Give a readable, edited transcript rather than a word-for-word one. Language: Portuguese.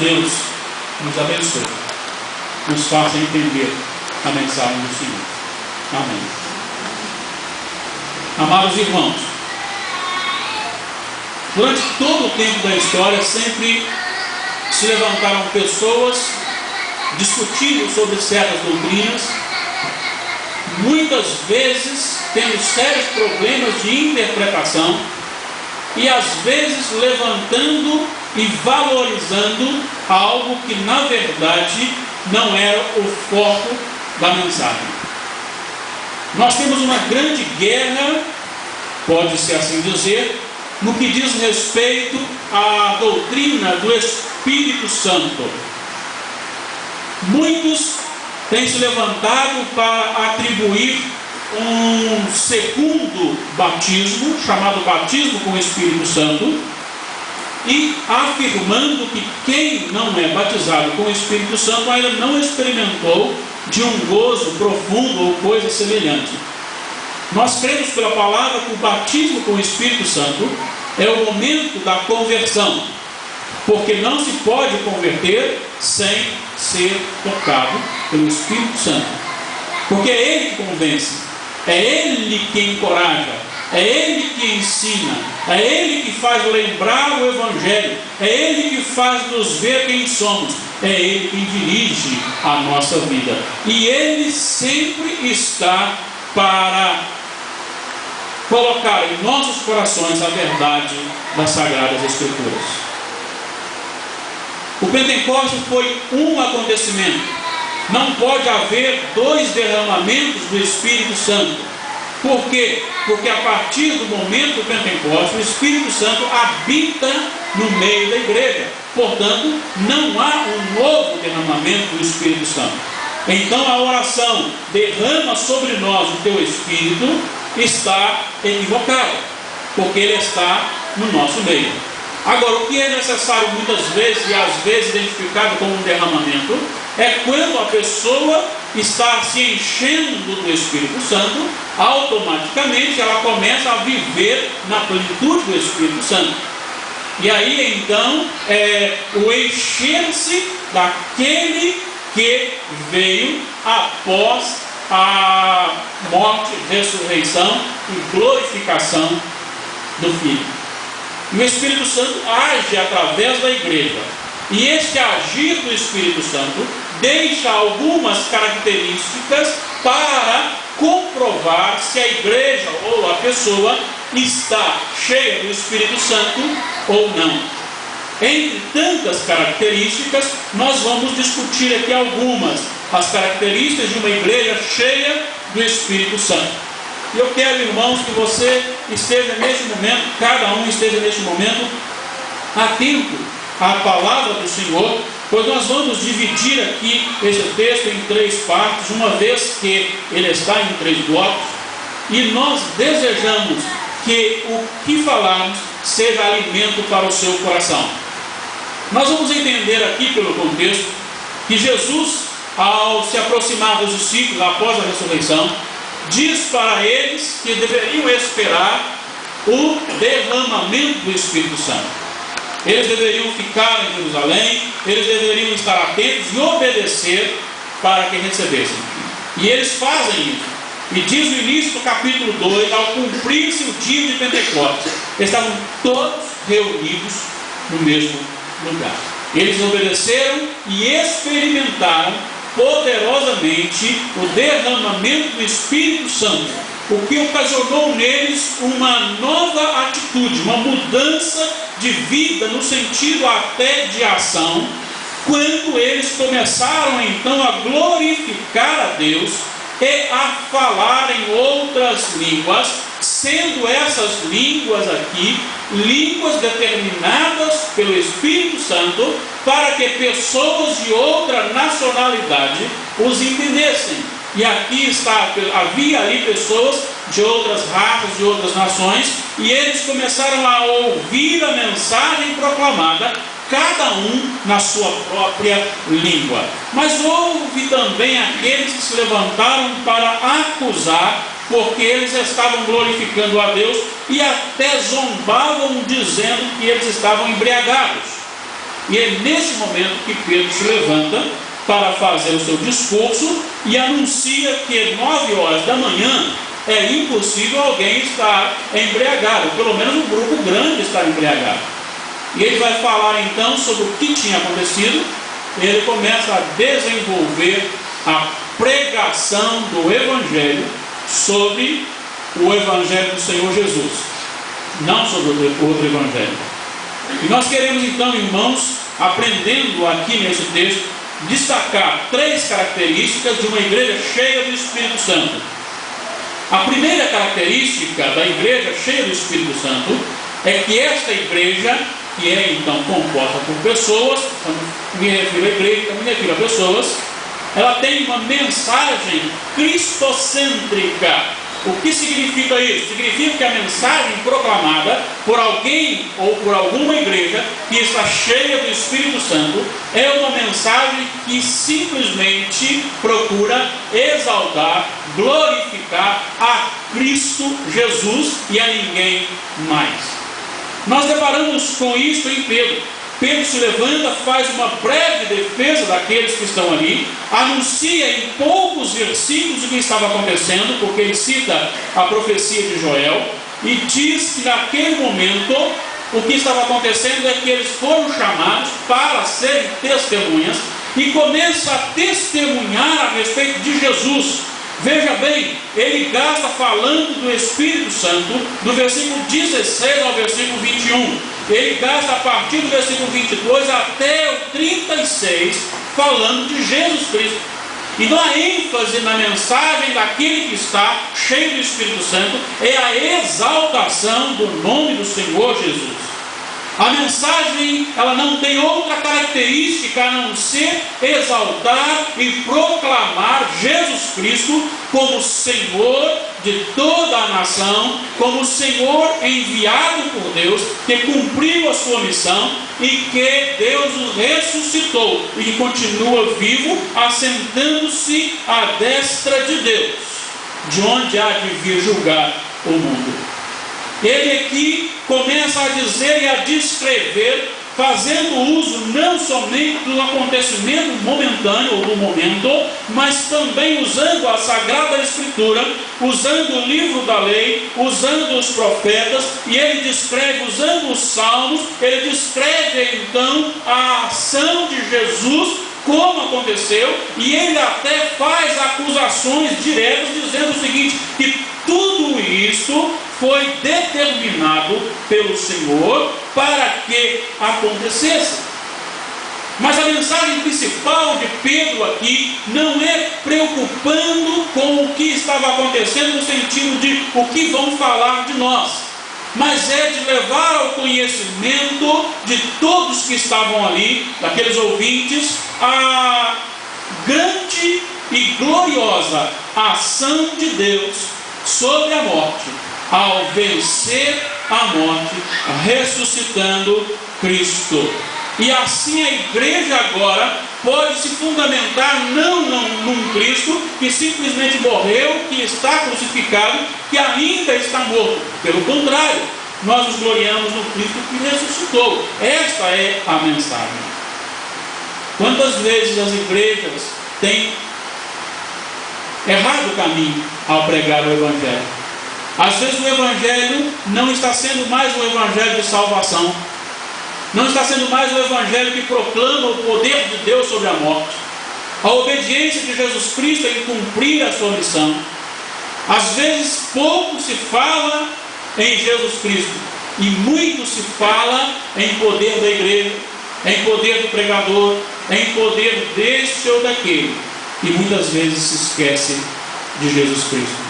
Deus nos abençoe, nos faça entender a mensagem do Senhor. Amém. Amados irmãos, durante todo o tempo da história sempre se levantaram pessoas discutindo sobre certas doutrinas, muitas vezes tendo sérios problemas de interpretação e às vezes levantando e valorizando algo que na verdade não era o foco da mensagem. Nós temos uma grande guerra, pode-se assim dizer, no que diz respeito à doutrina do Espírito Santo. Muitos têm se levantado para atribuir um segundo batismo, chamado batismo com o Espírito Santo, e afirmando que quem não é batizado com o Espírito Santo ainda não experimentou de um gozo profundo ou coisa semelhante. Nós cremos pela palavra que o batismo com o Espírito Santo é o momento da conversão, porque não se pode converter sem ser tocado pelo Espírito Santo, porque é Ele que convence, é Ele que encoraja, é Ele que ensina, é Ele que faz lembrar o Evangelho, é Ele que faz nos ver quem somos, é Ele quem dirige a nossa vida, e Ele sempre está para colocar em nossos corações a verdade das Sagradas Escrituras. O Pentecostes foi um acontecimento. Não pode haver dois derramamentos do Espírito Santo. Por quê? Porque a partir do momento do Pentecostes, o Espírito Santo habita no meio da igreja. Portanto, não há um novo derramamento do Espírito Santo. Então a oração, derrama sobre nós o teu Espírito, está equivocada, porque ele está no nosso meio. Agora, o que é necessário muitas vezes, e às vezes identificado como um derramamento, é quando a pessoa está se enchendo do Espírito Santo, automaticamente ela começa a viver na plenitude do Espírito Santo. E aí então o encher-se daquele que veio após a morte, ressurreição e glorificação do Filho. E o Espírito Santo age através da igreja. E este agir do Espírito Santo deixa algumas características para comprovar se a igreja ou a pessoa está cheia do Espírito Santo ou não. Entre tantas características, nós vamos discutir aqui algumas. As características de uma igreja cheia do Espírito Santo. E eu quero, irmãos, que você esteja neste momento, cada um esteja neste momento atento à palavra do Senhor, pois nós vamos dividir aqui esse texto em três partes, uma vez que ele está em três blocos, e nós desejamos que o que falarmos seja alimento para o seu coração. Nós vamos entender aqui pelo contexto que Jesus, ao se aproximar dos discípulos após a ressurreição, diz para eles que deveriam esperar o derramamento do Espírito Santo. Eles deveriam ficar em Jerusalém, eles deveriam estar atentos e obedecer para que recebessem. E eles fazem isso. E diz no início do capítulo 2, ao cumprir-se o dia de Pentecostes, estavam todos reunidos no mesmo lugar. Eles obedeceram e experimentaram poderosamente o derramamento do Espírito Santo, o que ocasionou neles uma nova atitude, uma mudança de vida, no sentido até de ação, quando eles começaram então a glorificar a Deus e a falar em outras línguas, sendo essas línguas aqui línguas determinadas pelo Espírito Santo para que pessoas de outra nacionalidade os entendessem. E aqui havia ali pessoas de outras raças, de outras nações, e eles começaram a ouvir a mensagem proclamada, cada um na sua própria língua. Mas houve também aqueles que se levantaram para acusar, porque eles estavam glorificando a Deus e até zombavam, dizendo que eles estavam embriagados. E é nesse momento que Pedro se levanta para fazer o seu discurso e anuncia que às 9 horas da manhã é impossível alguém estar embriagado, pelo menos um grupo grande estar embriagado. E ele vai falar então sobre o que tinha acontecido. Ele começa a desenvolver a pregação do Evangelho sobre o Evangelho do Senhor Jesus, não sobre outro Evangelho. E nós queremos então, irmãos, aprendendo aqui nesse texto, destacar 3 características de uma igreja cheia do Espírito Santo. A primeira característica da igreja cheia do Espírito Santo é que esta igreja, que é então composta por pessoas, me refiro à igreja, me refiro a pessoas, ela tem uma mensagem cristocêntrica. O que significa isso? Significa que a mensagem proclamada por alguém ou por alguma igreja que está cheia do Espírito Santo é uma mensagem que simplesmente procura exaltar, glorificar a Cristo Jesus e a ninguém mais. Nós deparamos com isso em Pedro. Pedro se levanta, faz uma breve defesa daqueles que estão ali, anuncia em poucos versículos o que estava acontecendo, porque ele cita a profecia de Joel, e diz que naquele momento o que estava acontecendo é que eles foram chamados para serem testemunhas, e começa a testemunhar a respeito de Jesus. Veja bem, ele gasta falando do Espírito Santo, do versículo 16 ao versículo 21. Ele gasta a partir do versículo 22 até o 36, falando de Jesus Cristo. Então a ênfase na mensagem daquele que está cheio do Espírito Santo é a exaltação do nome do Senhor Jesus. A mensagem, ela não tem outra característica a não ser exaltar e proclamar Jesus Cristo como Senhor de toda a nação, como Senhor enviado por Deus, que cumpriu a sua missão e que Deus o ressuscitou e que continua vivo, assentando-se à destra de Deus, de onde há de vir julgar o mundo. Ele aqui começa a dizer e a descrever, fazendo uso não somente do acontecimento momentâneo ou do momento, mas também usando a Sagrada Escritura, usando o livro da lei, usando os profetas, e ele descreve, usando os salmos, ele descreve então a ação de Jesus, como aconteceu, e ele até faz acusações diretas, dizendo o seguinte, que tudo isso foi determinado pelo Senhor para que acontecesse. Mas a mensagem principal de Pedro aqui não é preocupando com o que estava acontecendo no sentido de o que vão falar de nós, mas é de levar ao conhecimento de todos que estavam ali, daqueles ouvintes, a grande e gloriosa ação de Deus sobre a morte, ao vencer a morte, ressuscitando Cristo. E assim a igreja agora pode se fundamentar não num Cristo que simplesmente morreu, que está crucificado, que ainda está morto. Pelo contrário, nós nos gloriamos no Cristo que ressuscitou. Esta é a mensagem. Quantas vezes as igrejas têm errado o caminho ao pregar o Evangelho? Às vezes o Evangelho não está sendo mais um Evangelho de salvação, não está sendo mais um Evangelho que proclama o poder de Deus sobre a morte, a obediência de Jesus Cristo em cumprir a sua missão. Às vezes pouco se fala em Jesus Cristo e muito se fala em poder da igreja, em poder do pregador, em poder deste ou daquele, e muitas vezes se esquece de Jesus Cristo.